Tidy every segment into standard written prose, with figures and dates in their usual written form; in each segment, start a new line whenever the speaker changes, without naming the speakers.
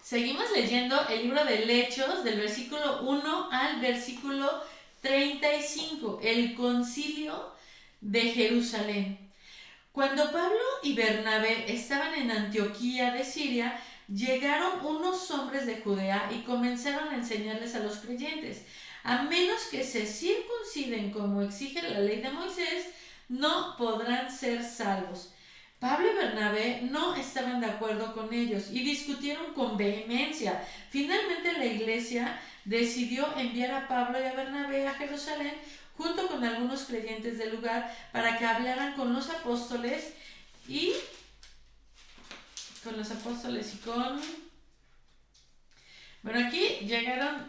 Seguimos leyendo el libro de Hechos del versículo 1 al versículo 35, el concilio de Jerusalén. Cuando Pablo y Bernabé estaban en Antioquía de Siria, llegaron unos hombres de Judea y comenzaron a enseñarles a los creyentes: a menos que se circunciden como exige la ley de Moisés, no podrán ser salvos. Pablo y Bernabé no estaban de acuerdo con ellos y discutieron con vehemencia. Finalmente la iglesia decidió enviar a Pablo y a Bernabé a Jerusalén junto con algunos creyentes del lugar para que hablaran con los apóstoles y Bueno, aquí llegaron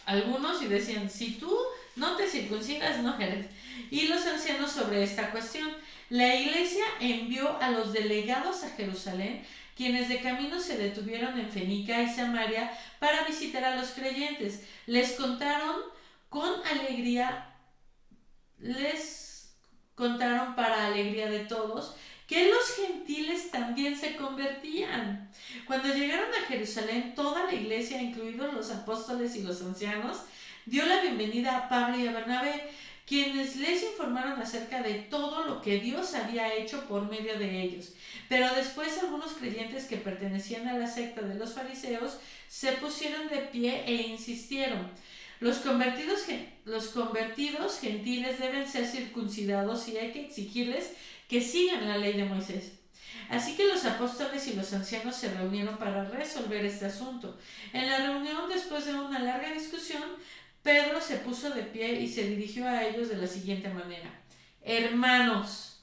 algunos y decían: si tú no te circuncidas, no eres. Y los ancianos sobre esta cuestión. La iglesia envió a los delegados a Jerusalén, quienes de camino se detuvieron en Fenicia y Samaria para visitar a los creyentes. Les contaron para alegría de todos, que los gentiles también se convertían. Cuando llegaron a Jerusalén, toda la iglesia, incluidos los apóstoles y los ancianos, dio la bienvenida a Pablo y a Bernabé, quienes les informaron acerca de todo lo que Dios había hecho por medio de ellos. Pero después algunos creyentes que pertenecían a la secta de los fariseos se pusieron de pie e insistieron: los convertidos gentiles deben ser circuncidados y hay que exigirles que sigan la ley de Moisés. Así que los apóstoles y los ancianos se reunieron para resolver este asunto. En la reunión, después de una larga discusión, Pedro se puso de pie y se dirigió a ellos de la siguiente manera: hermanos,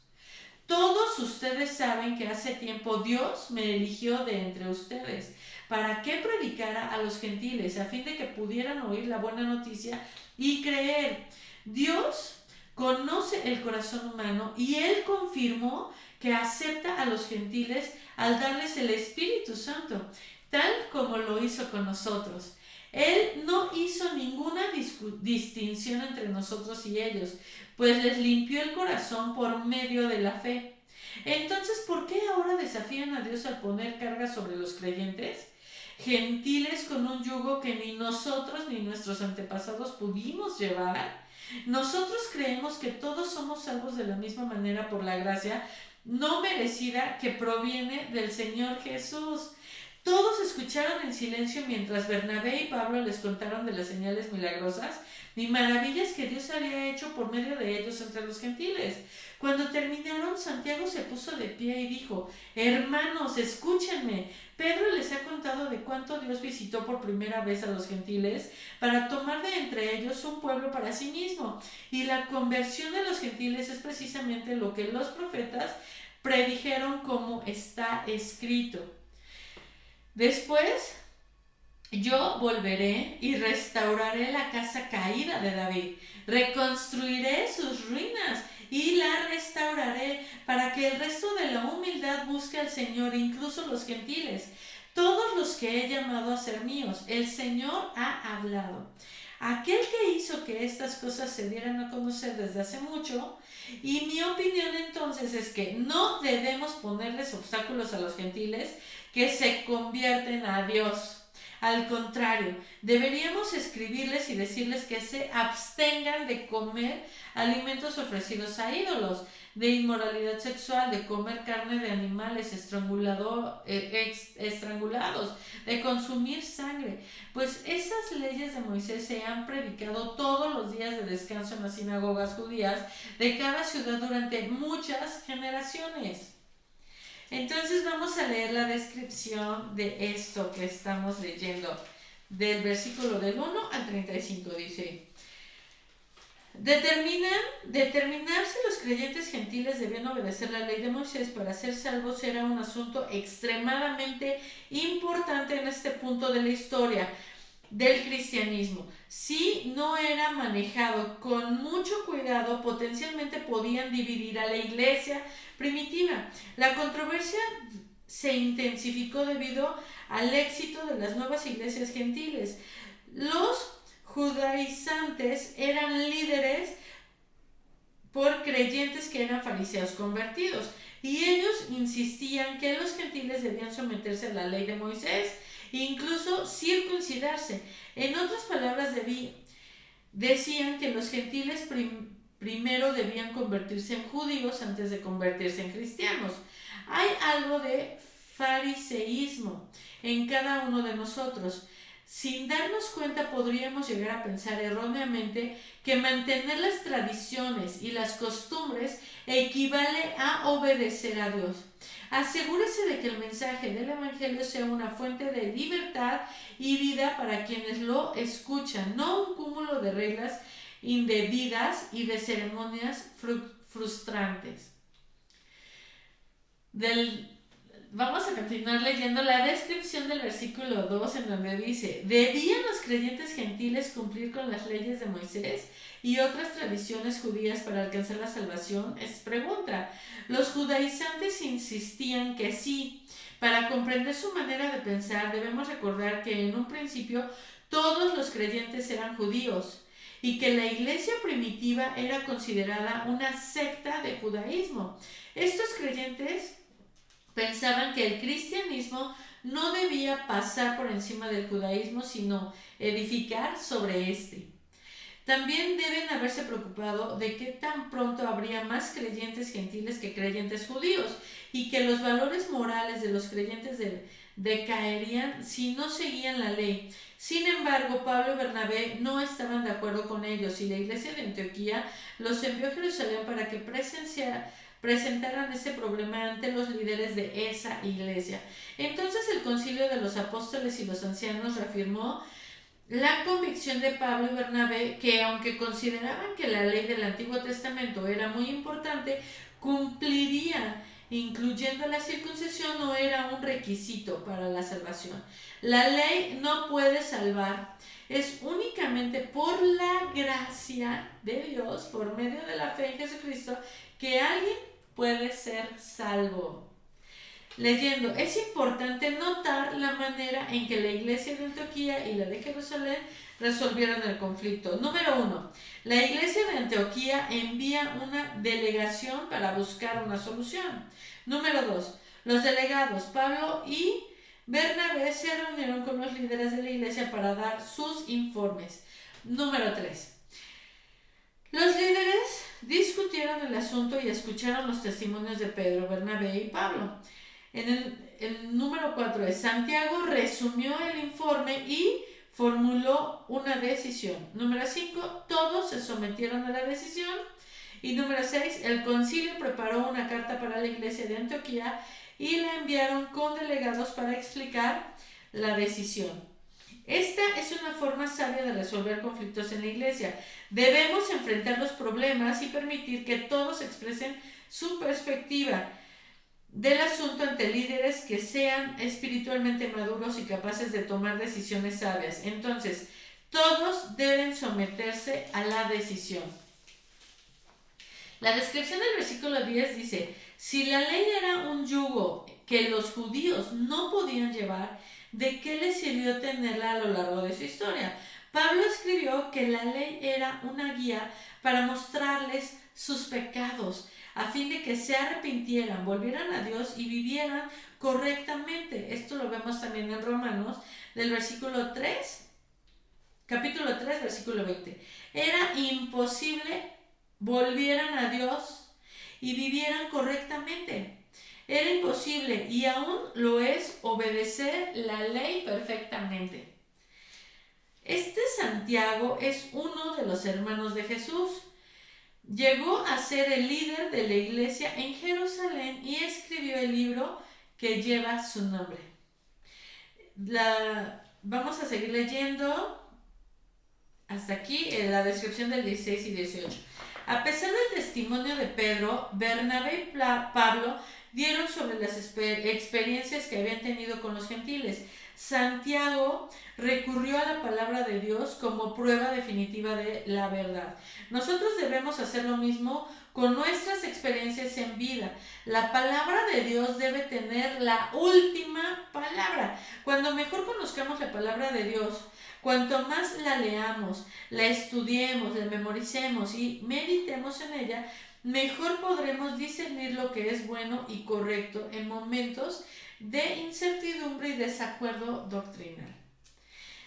todos ustedes saben que hace tiempo Dios me eligió de entre ustedes para que predicara a los gentiles, a fin de que pudieran oír la buena noticia y creer. Dios conoce el corazón humano y Él confirmó que acepta a los gentiles al darles el Espíritu Santo, tal como lo hizo con nosotros. Él no hizo ninguna distinción entre nosotros y ellos, pues les limpió el corazón por medio de la fe. Entonces, ¿por qué ahora desafían a Dios al poner carga sobre los creyentes? Gentiles con un yugo que ni nosotros ni nuestros antepasados pudimos llevar. Nosotros creemos que todos somos salvos de la misma manera por la gracia no merecida que proviene del Señor Jesús. Todos escucharon en silencio mientras Bernabé y Pablo les contaron de las señales milagrosas y maravillas que Dios había hecho por medio de ellos entre los gentiles. Cuando terminaron, Santiago se puso de pie y dijo: hermanos, escúchenme. Pedro les ha contado de cuánto Dios visitó por primera vez a los gentiles para tomar de entre ellos un pueblo para sí mismo. Y la conversión de los gentiles es precisamente lo que los profetas predijeron, como está escrito: después yo volveré y restauraré la casa caída de David, reconstruiré sus ruinas y la restauraré para que el resto de la humildad busque al Señor, incluso los gentiles, todos los que he llamado a ser míos. El Señor ha hablado. Aquel que hizo que estas cosas se dieran a conocer desde hace mucho. Y mi opinión entonces es que no debemos ponerles obstáculos a los gentiles que se convierten a Dios. Al contrario, deberíamos escribirles y decirles que se abstengan de comer alimentos ofrecidos a ídolos, de inmoralidad sexual, de comer carne de animales estrangulados, de consumir sangre. Pues esas leyes de Moisés se han predicado todos los días de descanso en las sinagogas judías de cada ciudad durante muchas generaciones. Entonces vamos a leer la descripción de esto que estamos leyendo. Del versículo del 1 al 35 dice: determinar si los creyentes gentiles debían obedecer la ley de Moisés para ser salvos era un asunto extremadamente importante en este punto de la historia del cristianismo. Si no era manejado con mucho cuidado, potencialmente podían dividir a la iglesia primitiva. La controversia se intensificó debido al éxito de las nuevas iglesias gentiles. Los judaizantes eran líderes por creyentes que eran fariseos convertidos, y ellos insistían que los gentiles debían someterse a la ley de Moisés incluso circuncidarse. En otras palabras, decían que los gentiles primero debían convertirse en judíos antes de convertirse en cristianos. Hay algo de fariseísmo en cada uno de nosotros. Sin darnos cuenta podríamos llegar a pensar erróneamente que mantener las tradiciones y las costumbres equivale a obedecer a Dios. Asegúrese de que el mensaje del Evangelio sea una fuente de libertad y vida para quienes lo escuchan, no un cúmulo de reglas indebidas y de ceremonias frustrantes. Vamos a continuar leyendo la descripción del versículo 2, en donde dice: ¿debían los creyentes gentiles cumplir con las leyes de Moisés y otras tradiciones judías para alcanzar la salvación? Es pregunta. Los judaizantes insistían que sí. Para comprender su manera de pensar, debemos recordar que en un principio todos los creyentes eran judíos y que la iglesia primitiva era considerada una secta de judaísmo. Estos creyentes pensaban que el cristianismo no debía pasar por encima del judaísmo, sino edificar sobre este. También deben haberse preocupado de que tan pronto habría más creyentes gentiles que creyentes judíos y que los valores morales de los creyentes decaerían si no seguían la ley. Sin embargo, Pablo y Bernabé no estaban de acuerdo con ellos y la iglesia de Antioquía los envió a Jerusalén para que presentaran ese problema ante los líderes de esa iglesia. Entonces el concilio de los apóstoles y los ancianos reafirmó la convicción de Pablo y Bernabé que, aunque consideraban que la ley del Antiguo Testamento era muy importante, cumpliría, incluyendo la circuncisión, no era un requisito para la salvación. La ley no puede salvar. Es únicamente por la gracia de Dios, por medio de la fe en Jesucristo, que alguien puede ser salvo. Leyendo, es importante notar la manera en que la iglesia de Antioquía y la de Jerusalén resolvieron el conflicto. Número 1. La iglesia de Antioquía envía una delegación para buscar una solución. Número 2. Los delegados Pablo y Bernabé se reunieron con los líderes de la iglesia para dar sus informes. Número 3. Los líderes discutieron el asunto y escucharon los testimonios de Pedro, Bernabé y Pablo. El número 4 es: Santiago resumió el informe y formuló una decisión. Número 5, todos se sometieron a la decisión. Y número 6, el concilio preparó una carta para la iglesia de Antioquía y la enviaron con delegados para explicar la decisión. Esta es una forma sabia de resolver conflictos en la iglesia. Debemos enfrentar los problemas y permitir que todos expresen su perspectiva del asunto ante líderes que sean espiritualmente maduros y capaces de tomar decisiones sabias. Entonces, todos deben someterse a la decisión. La descripción del versículo 10 dice: si la ley era un yugo que los judíos no podían llevar, ¿de qué les sirvió tenerla a lo largo de su historia? Pablo escribió que la ley era una guía para mostrarles sus pecados, a fin de que se arrepintieran, volvieran a Dios y vivieran correctamente. Esto lo vemos también en Romanos, del capítulo 3, versículo 20. Era imposible volvieran a Dios y vivieran correctamente. Era imposible, y aún lo es, obedecer la ley perfectamente. Este Santiago es uno de los hermanos de Jesús. Llegó a ser el líder de la iglesia en Jerusalén y escribió el libro que lleva su nombre. Vamos a seguir leyendo hasta aquí la descripción del 16 y 18. A pesar del testimonio de Pedro, Bernabé y Pablo dieron sobre las experiencias que habían tenido con los gentiles. Santiago recurrió a la palabra de Dios como prueba definitiva de la verdad. Nosotros debemos hacer lo mismo con nuestras experiencias en vida. La palabra de Dios debe tener la última palabra. Cuando mejor conozcamos la palabra de Dios, cuanto más la leamos, la estudiemos, la memoricemos y meditemos en ella, mejor podremos discernir lo que es bueno y correcto en momentos de incertidumbre y desacuerdo doctrinal.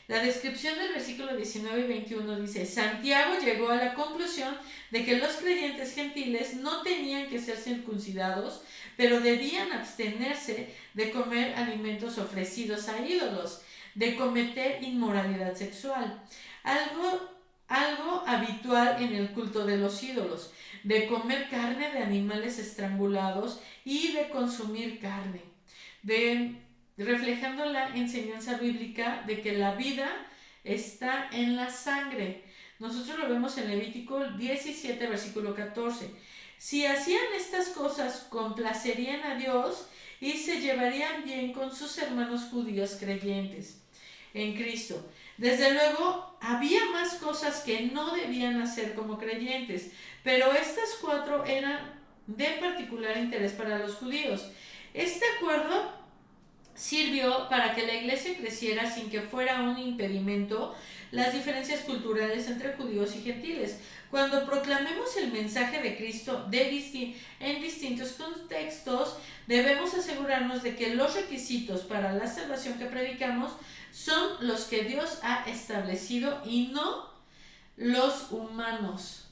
La descripción del versículo 19 y 21 dice: Santiago llegó a la conclusión de que los creyentes gentiles no tenían que ser circuncidados, pero debían abstenerse de comer alimentos ofrecidos a ídolos, de cometer inmoralidad sexual, algo habitual en el culto de los ídolos, de comer carne de animales estrangulados y de consumir carne, reflejando la enseñanza bíblica de que la vida está en la sangre. Nosotros lo vemos en Levítico 17, versículo 14. Si hacían estas cosas, complacerían a Dios y se llevarían bien con sus hermanos judíos creyentes en Cristo. Desde luego, había más cosas que no debían hacer como creyentes, pero estas 4 eran de particular interés para los judíos. Este acuerdo sirvió para que la iglesia creciera sin que fuera un impedimento las diferencias culturales entre judíos y gentiles. Cuando proclamemos el mensaje de Cristo en distintos contextos, debemos asegurarnos de que los requisitos para la salvación que predicamos son los que Dios ha establecido y no los humanos.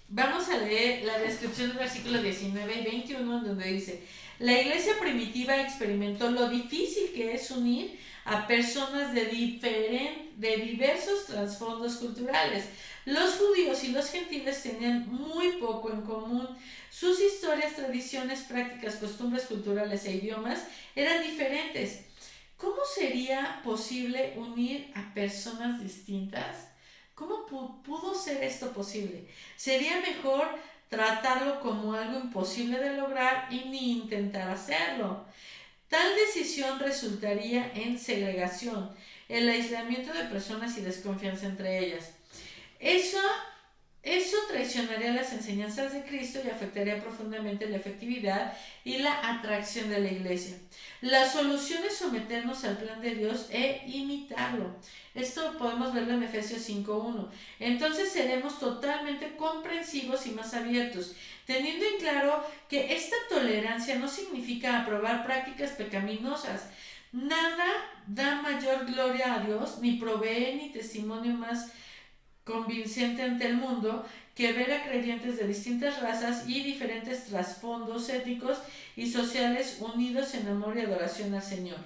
Vamos a leer la descripción del versículo 19 y 21, donde dice: la iglesia primitiva experimentó lo difícil que es unir a personas de diversos trasfondos culturales. Los judíos y los gentiles tenían muy poco en común. Sus historias, tradiciones, prácticas, costumbres culturales e idiomas eran diferentes. ¿Cómo sería posible unir a personas distintas? ¿Cómo pudo ser esto posible? Sería mejor tratarlo como algo imposible de lograr y ni intentar hacerlo. Tal decisión resultaría en segregación, el aislamiento de personas y desconfianza entre ellas. Eso traicionaría las enseñanzas de Cristo y afectaría profundamente la efectividad y la atracción de la iglesia. La solución es someternos al plan de Dios e imitarlo. Esto podemos verlo en Efesios 5:1. Entonces seremos totalmente comprensivos y más abiertos, teniendo en claro que esta tolerancia no significa aprobar prácticas pecaminosas. Nada da mayor gloria a Dios, ni provee ni testimonio más convincente ante el mundo que ver a creyentes de distintas razas y diferentes trasfondos éticos y sociales unidos en amor y adoración al Señor.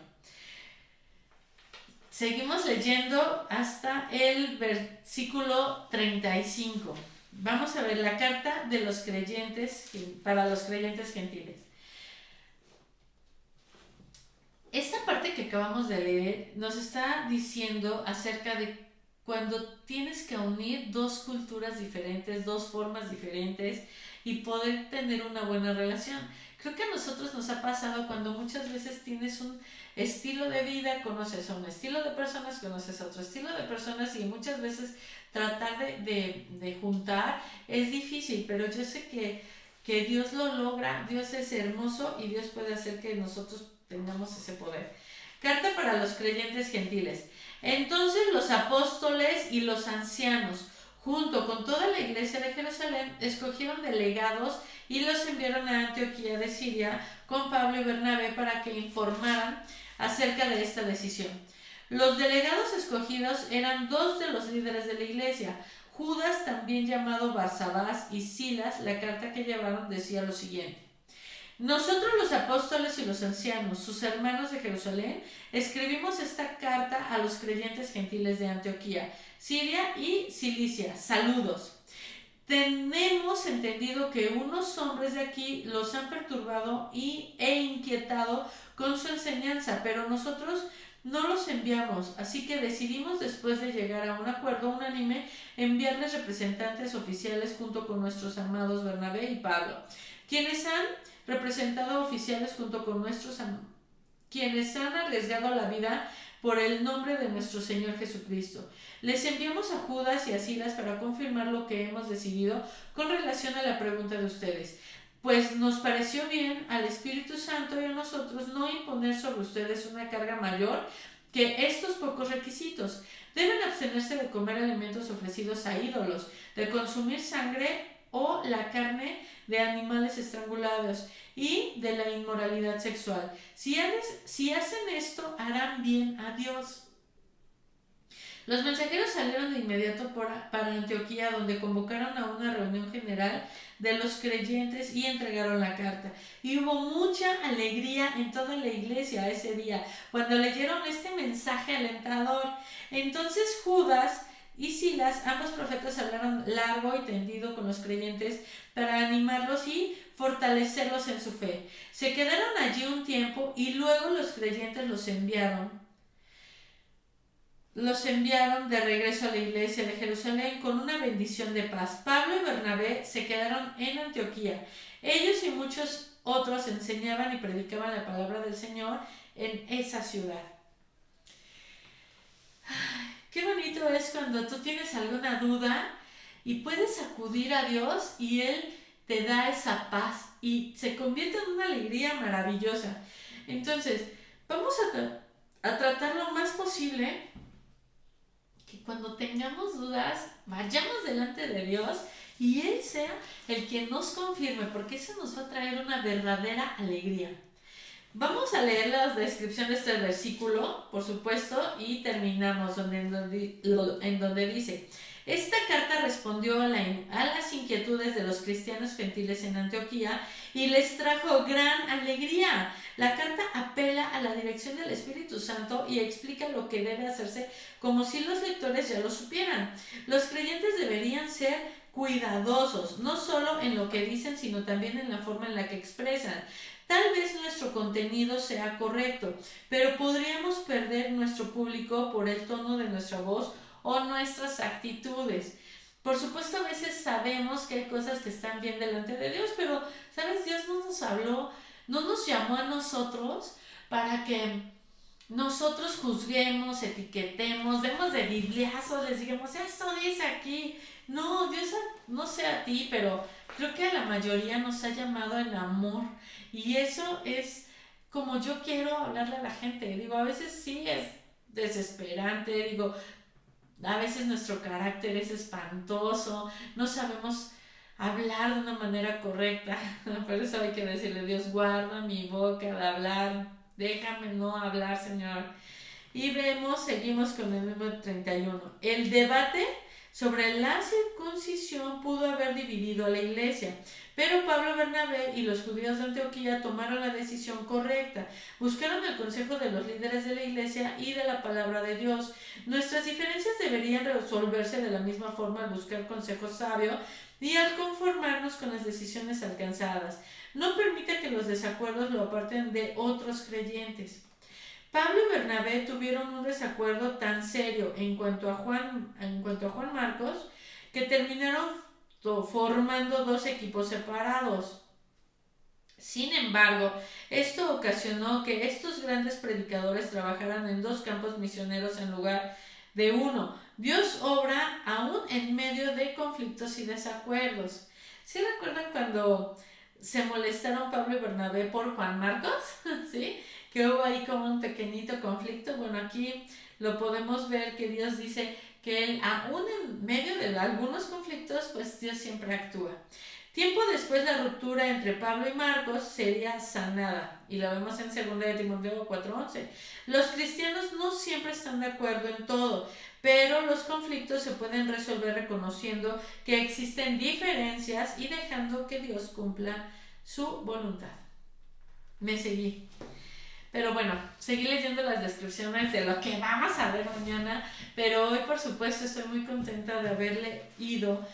Seguimos leyendo hasta el versículo 35. Vamos a ver la carta de los creyentes para los creyentes gentiles. Esta parte que acabamos de leer nos está diciendo acerca de cuando tienes que unir dos culturas diferentes, dos formas diferentes y poder tener una buena relación. Creo que a nosotros nos ha pasado cuando muchas veces tienes un estilo de vida, conoces a un estilo de personas, conoces a otro estilo de personas y muchas veces tratar de juntar es difícil, pero yo sé que Dios lo logra, Dios es hermoso y Dios puede hacer que nosotros tengamos ese poder. Carta para los creyentes gentiles. Entonces los apóstoles y los ancianos, junto con toda la iglesia de Jerusalén, escogieron delegados y los enviaron a Antioquía de Siria con Pablo y Bernabé para que informaran acerca de esta decisión. Los delegados escogidos eran 2 de los líderes de la iglesia, Judas, también llamado Barsabás, y Silas. La carta que llevaron decía lo siguiente: nosotros los apóstoles y los ancianos, sus hermanos de Jerusalén, escribimos esta carta a los creyentes gentiles de Antioquía, Siria y Cilicia. Saludos. Tenemos entendido que unos hombres de aquí los han perturbado e inquietado con su enseñanza, pero nosotros no los enviamos, así que decidimos, después de llegar a un acuerdo unánime, enviarles representantes oficiales junto con nuestros amados Bernabé y Pablo, quienes han quienes han arriesgado la vida por el nombre de nuestro Señor Jesucristo. Les enviamos a Judas y a Silas para confirmar lo que hemos decidido con relación a la pregunta de ustedes, pues nos pareció bien al Espíritu Santo y a nosotros no imponer sobre ustedes una carga mayor que estos pocos requisitos. Deben abstenerse de comer alimentos ofrecidos a ídolos, de consumir sangre o la carne de animales estrangulados y de la inmoralidad sexual. Si hacen esto, harán bien a Dios. Los mensajeros salieron de inmediato para Antioquía, donde convocaron a una reunión general de los creyentes y entregaron la carta. Y hubo mucha alegría en toda la iglesia ese día, cuando leyeron este mensaje alentador. Entonces Judas y Silas, ambos profetas, hablaron largo y tendido con los creyentes para animarlos y fortalecerlos en su fe. Se quedaron allí un tiempo y luego los creyentes los enviaron de regreso a la iglesia de Jerusalén con una bendición de paz. Pablo y Bernabé se quedaron en Antioquía. Ellos y muchos otros enseñaban y predicaban la palabra del Señor en esa ciudad. Qué bonito es cuando tú tienes alguna duda y puedes acudir a Dios y Él te da esa paz y se convierte en una alegría maravillosa. Entonces, vamos a tratar lo más posible que cuando tengamos dudas, vayamos delante de Dios y Él sea el que nos confirme, porque eso nos va a traer una verdadera alegría. Vamos a leer la descripción de este versículo, por supuesto, y terminamos en donde dice: esta carta respondió a las inquietudes de los cristianos gentiles en Antioquía y les trajo gran alegría. La carta apela a la dirección del Espíritu Santo y explica lo que debe hacerse como si los lectores ya lo supieran. Los creyentes deberían ser cuidadosos, no solo en lo que dicen, sino también en la forma en la que expresan. Tal vez nuestro contenido sea correcto, pero podríamos perder nuestro público por el tono de nuestra voz o nuestras actitudes. Por supuesto, a veces sabemos que hay cosas que están bien delante de Dios, pero, ¿sabes? Dios no nos habló, no nos llamó a nosotros para que nosotros juzguemos, etiquetemos, demos de bibliazos, les digamos, esto dice aquí. No, Dios, no sé a ti, pero creo que a la mayoría nos ha llamado en amor. Y eso es como yo quiero hablarle a la gente. Digo, a veces sí es desesperante, digo, a veces nuestro carácter es espantoso, no sabemos hablar de una manera correcta. Por eso hay que decirle: Dios, guarda mi boca de hablar, déjame no hablar, Señor. Y seguimos con el número 31. El debate sobre la circuncisión pudo haber dividido a la iglesia, pero Pablo, Bernabé y los judíos de Antioquía tomaron la decisión correcta. Buscaron el consejo de los líderes de la iglesia y de la palabra de Dios. Nuestras diferencias deberían resolverse de la misma forma al buscar consejo sabio y al conformarnos con las decisiones alcanzadas. No permita que los desacuerdos lo aparten de otros creyentes. Pablo y Bernabé tuvieron un desacuerdo tan serio en cuanto a Juan Marcos, que terminaron formando dos equipos separados. Sin embargo, esto ocasionó que estos grandes predicadores trabajaran en dos campos misioneros en lugar de uno. Dios obra aún en medio de conflictos y desacuerdos. ¿Sí recuerdan cuando se molestaron Pablo y Bernabé por Juan Marcos? ¿Sí? Que hubo ahí como un pequeñito conflicto. Bueno, aquí lo podemos ver que Dios dice que Él, aún en medio de algunos conflictos, pues Dios siempre actúa. Tiempo después, la ruptura entre Pablo y Marcos sería sanada, y lo vemos en 2 de Timoteo 4:11. Los cristianos no siempre están de acuerdo en todo, pero los conflictos se pueden resolver reconociendo que existen diferencias y dejando que Dios cumpla su voluntad. Me seguí. Pero bueno, seguí leyendo las descripciones de lo que vamos a ver mañana, pero hoy por supuesto estoy muy contenta de haber leído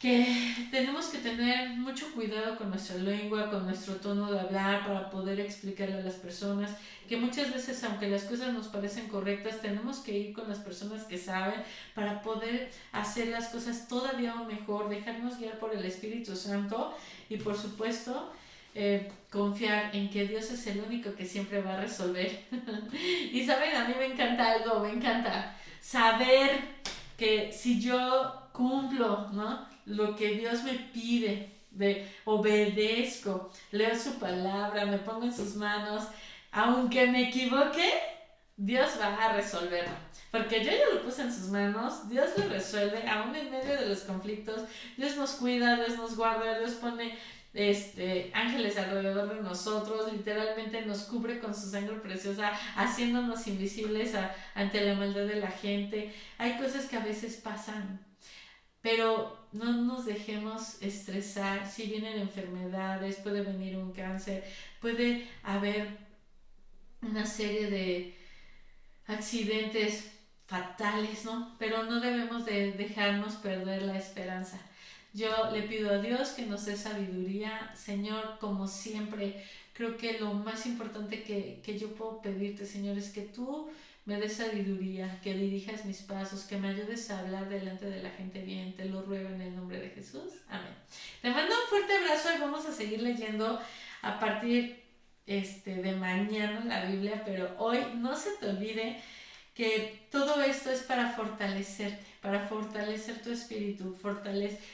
que tenemos que tener mucho cuidado con nuestra lengua, con nuestro tono de hablar para poder explicarle a las personas que muchas veces, aunque las cosas nos parecen correctas, tenemos que ir con las personas que saben para poder hacer las cosas todavía mejor, dejarnos guiar por el Espíritu Santo y por supuesto confiar en que Dios es el único que siempre va a resolver. Y saben, a mí me encanta saber que si yo cumplo, ¿no?, lo que Dios me pide, obedezco, leo su palabra, me pongo en sus manos, aunque me equivoque, Dios va a resolverlo. Porque yo ya lo puse en sus manos, Dios lo resuelve, aún en medio de los conflictos. Dios nos cuida, Dios nos guarda, Dios pone ángeles alrededor de nosotros, literalmente nos cubre con su sangre preciosa, haciéndonos invisibles ante la maldad de la gente. Hay cosas que a veces pasan, pero no nos dejemos estresar. Si vienen enfermedades, puede venir un cáncer, puede haber una serie de accidentes fatales, ¿no? Pero no debemos de dejarnos perder la esperanza. Yo le pido a Dios que nos dé sabiduría. Señor, como siempre, creo que lo más importante que yo puedo pedirte, Señor, es que tú me des sabiduría, que dirijas mis pasos, que me ayudes a hablar delante de la gente bien. Te lo ruego en el nombre de Jesús. Amén. Te mando un fuerte abrazo y vamos a seguir leyendo a partir de mañana la Biblia, pero hoy no se te olvide que todo esto es para fortalecerte, para fortalecer tu espíritu.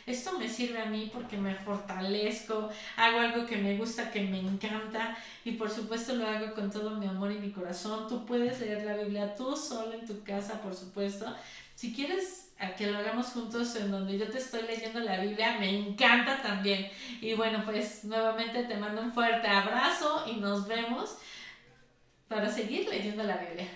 Esto me sirve a mí porque me fortalezco, hago algo que me gusta, que me encanta, y por supuesto lo hago con todo mi amor y mi corazón. Tú puedes leer la Biblia tú solo en tu casa, por supuesto. Si quieres a que lo hagamos juntos en donde yo te estoy leyendo la Biblia, me encanta también. Y bueno, pues nuevamente te mando un fuerte abrazo y nos vemos para seguir leyendo la Biblia.